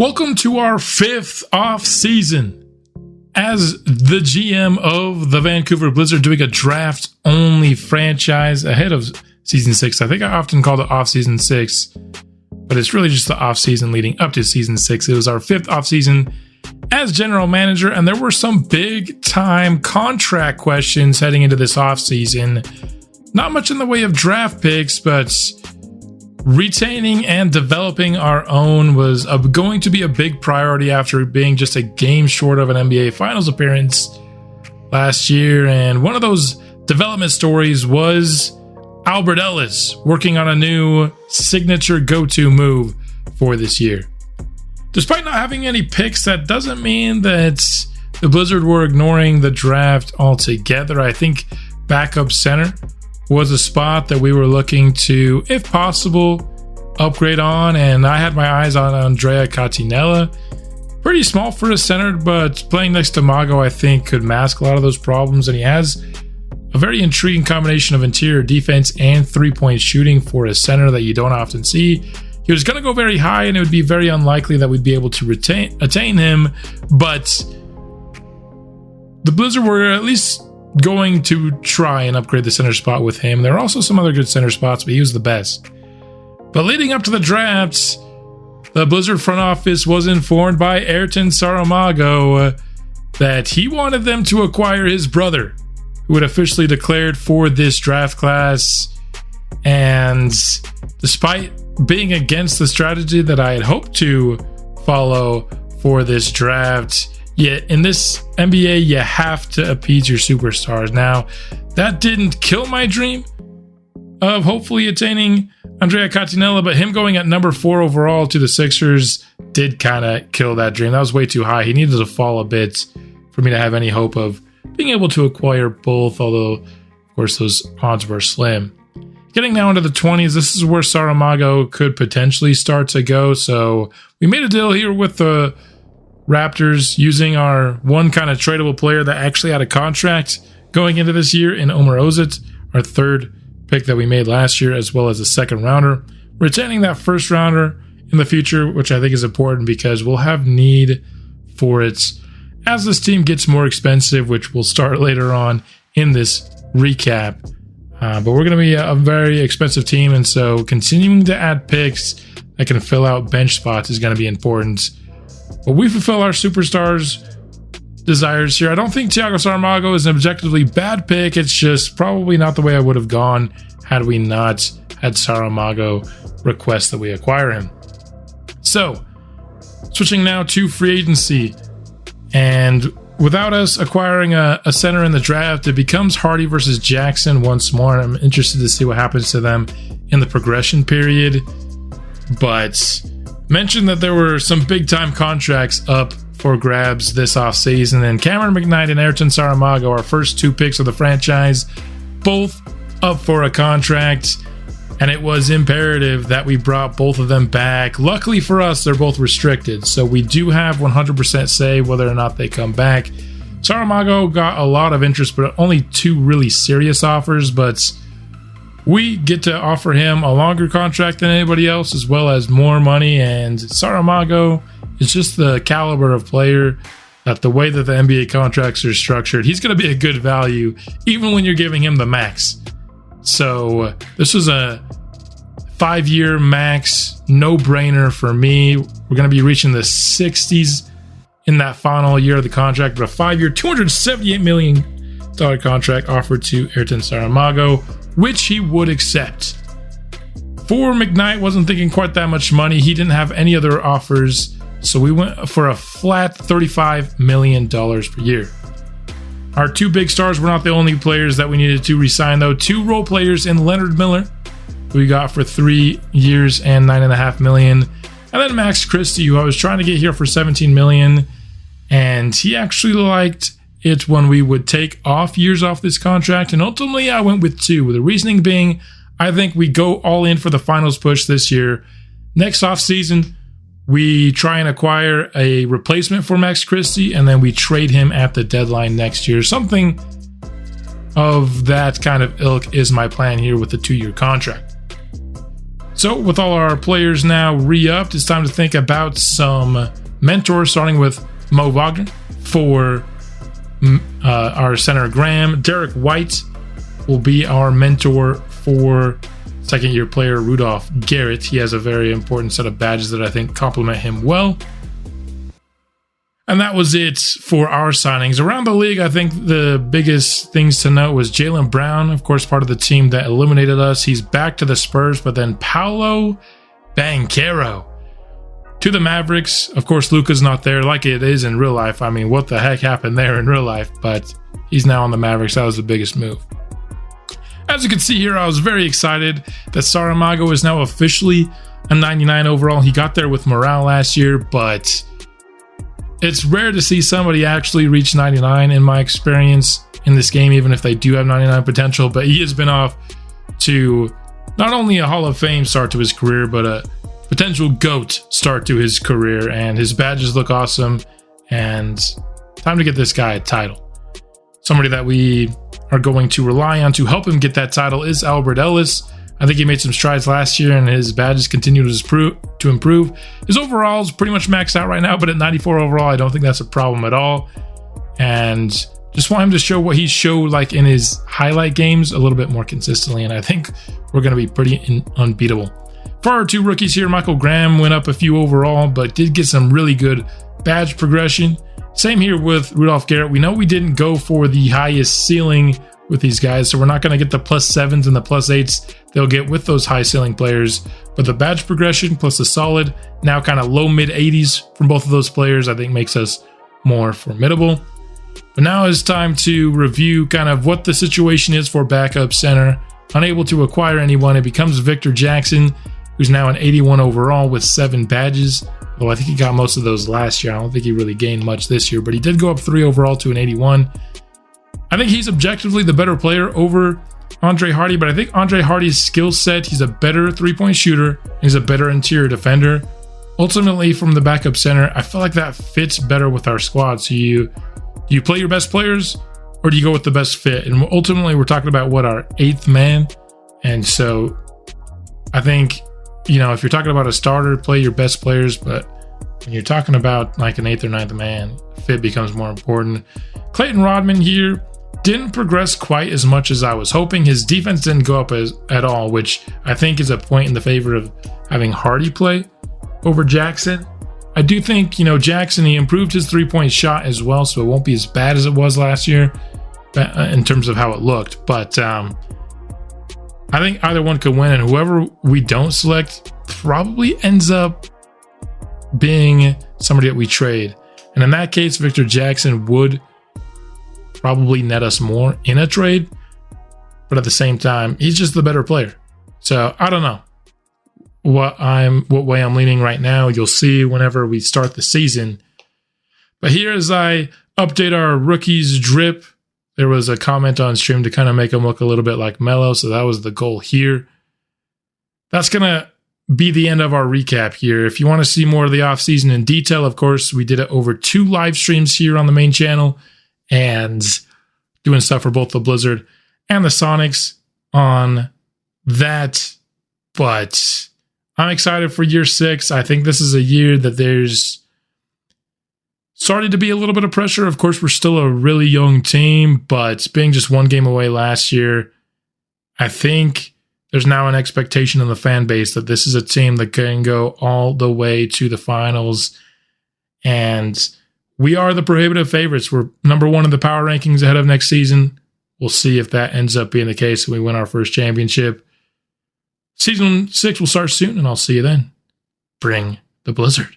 Welcome to our 5th off-season. As the GM of the Vancouver Blizzard, doing a draft-only franchise ahead of Season 6. I think I often called it Off-Season 6, but it's really just the off-season leading up to Season 6. It was our 5th off-season as general manager, and there were some big-time contract questions heading into this off-season. Not much in the way of draft picks, but retaining and developing our own was going to be a big priority after being just a game short of an NBA Finals appearance last year. And one of those development stories was Albert Ellis working on a new signature go-to move for this year. Despite not having any picks, that doesn't mean that the Blizzard were ignoring the draft altogether. I think backup center was a spot that we were looking to, if possible, upgrade on, and I had my eyes on Andrea Catinella. Pretty small for a center, but playing next to Mago, I think, could mask a lot of those problems, and he has a very intriguing combination of interior defense and three-point shooting for a center that you don't often see. He was going to go very high, and it would be very unlikely that we'd be able to attain him, but the Blizzard were at least going to try and upgrade the center spot with him. There are also some other good center spots, but he was the best. But leading up to the drafts, the Blizzard front office was informed by Ayrton Saramago that he wanted them to acquire his brother, who had officially declared for this draft class. And despite being against the strategy that I had hoped to follow for this draft, yet in this NBA, you have to appease your superstars. Now, that didn't kill my dream of hopefully attaining Andrea Catinella, but him going at number 4 overall to the Sixers did kind of kill that dream. That was way too high. He needed to fall a bit for me to have any hope of being able to acquire both, although, of course, those odds were slim. Getting now into the 20s, this is where Saramago could potentially start to go. So we made a deal here with the Raptors using our one kind of tradable player that actually had a contract going into this year in Omer Ozit, our third pick that we made last year, as well as a second rounder. Retaining that first rounder in the future, which I think is important because we'll have need for it as this team gets more expensive, which we'll start later on in this recap. But we're going to be a very expensive team, and so continuing to add picks that can fill out bench spots is going to be important. But we fulfill our superstars' desires here. I don't think Thiago Saramago is an objectively bad pick. It's just probably not the way I would have gone had we not had Saramago request that we acquire him. So, switching now to free agency. And without us acquiring a center in the draft, it becomes Hardy versus Jackson once more. I'm interested to see what happens to them in the progression period. But mentioned that there were some big-time contracts up for grabs this offseason, and Cameron McKnight and Ayrton Saramago, our first 2 picks of the franchise, both up for a contract, and it was imperative that we brought both of them back. Luckily for us, they're both restricted, so we do have 100% say whether or not they come back. Saramago got a lot of interest, but only 2 really serious offers, but we get to offer him a longer contract than anybody else, as well as more money, and Saramago is just the caliber of player that the way that the NBA contracts are structured, he's going to be a good value, even when you're giving him the max. So this was a 5-year max, no-brainer for me. We're going to be reaching the 60s in that final year of the contract, but a 5-year, $278 million contract offered to Ayrton Saramago, which he would accept. For McKnight, wasn't thinking quite that much money. He didn't have any other offers, so we went for a flat $35 million per year. Our 2 big stars were not the only players that we needed to re-sign, though. 2 role players in Leonard Miller, who we got for 3 years and $9.5 million. And then Max Christie, who I was trying to get here for $17 million. And he actually liked it when we would take off years off this contract. And ultimately, I went with 2, with the reasoning being, I think we go all in for the finals push this year. Next offseason, we try and acquire a replacement for Max Christie, and then we trade him at the deadline next year. Something of that kind of ilk is my plan here with the 2-year contract. So with all our players now re-upped, it's time to think about some mentors, starting with Mo Wagner for our center Graham. Derek White will be our mentor for second-year player Rudolph Garrett. He has a very important set of badges that I think complement him well. And that was it for our signings. Around the league, I think the biggest things to note was Jaylen Brown, of course, part of the team that eliminated us. He's back to the Spurs, but then Paolo Banchero to the Mavericks. Of course, Luka's not there like it is in real life. I mean, what the heck happened there in real life? But he's now on the Mavericks. That was the biggest move. As you can see here, I was very excited that Mago is now officially a 99 overall. He got there with morale last year, but it's rare to see somebody actually reach 99 in my experience in this game, even if they do have 99 potential. But he has been off to not only a Hall of Fame start to his career, but a potential GOAT start to his career. And his badges look awesome. And time to get this guy a title. Somebody that we are going to rely on to help him get that title is Albert Ellis. I think he made some strides last year, and his badges continue to improve. His overall is pretty much maxed out right now, but at 94 overall, I don't think that's a problem at all. And just want him to show what he showed like in his highlight games a little bit more consistently, and I think we're going to be pretty unbeatable. For our two rookies here, Michael Graham went up a few overall, but did get some really good badge progression. Same here with Rudolph Garrett. We know we didn't go for the highest ceiling with these guys, so we're not going to get the +7s and the +8s they'll get with those high ceiling players, but the badge progression plus the solid, now kind of low mid 80s from both of those players, I think makes us more formidable. But now it's time to review kind of what the situation is for backup center. Unable to acquire anyone, it becomes Victor Jackson, who's now an 81 overall with 7 badges, though I think he got most of those last year. I don't think he really gained much this year, but he did go up 3 overall to an 81. I think he's objectively the better player over Andre Hardy, but I think Andre Hardy's skill set, he's a better three-point shooter, he's a better interior defender. Ultimately, from the backup center, I feel like that fits better with our squad. So do you play your best players, or do you go with the best fit? And ultimately, we're talking about our 8th man. And so I think, if you're talking about a starter, play your best players, but when you're talking about like an 8th or 9th man, fit becomes more important. Clayton Rodman here didn't progress quite as much as I was hoping. His defense didn't go up at all, which I think is a point in the favor of having Hardy play over Jackson. I do think, Jackson, he improved his three-point shot as well, so it won't be as bad as it was last year in terms of how it looked. But I think either one could win, and whoever we don't select probably ends up being somebody that we trade. And in that case, Victor Jackson would probably net us more in a trade, but at the same time, he's just the better player. So I don't know what way I'm leaning right now. You'll see whenever we start the season. But here, as I update our rookies drip, there was a comment on stream to kind of make him look a little bit like Melo, so that was the goal here. That's gonna be the end of our recap here. If you want to see more of the offseason in detail, of course, we did it over 2 live streams here on the main channel, and doing stuff for both the Blizzard and the Sonics on that. But I'm excited for year 6. I think this is a year that there's started to be a little bit of pressure. Of course, we're still a really young team, but being just 1 game away last year, I think there's now an expectation in the fan base that this is a team that can go all the way to the finals. And we are the prohibitive favorites. We're number 1 in the power rankings ahead of next season. We'll see if that ends up being the case and we win our first championship. Season 6 will start soon, and I'll see you then. Bring the Blizzard.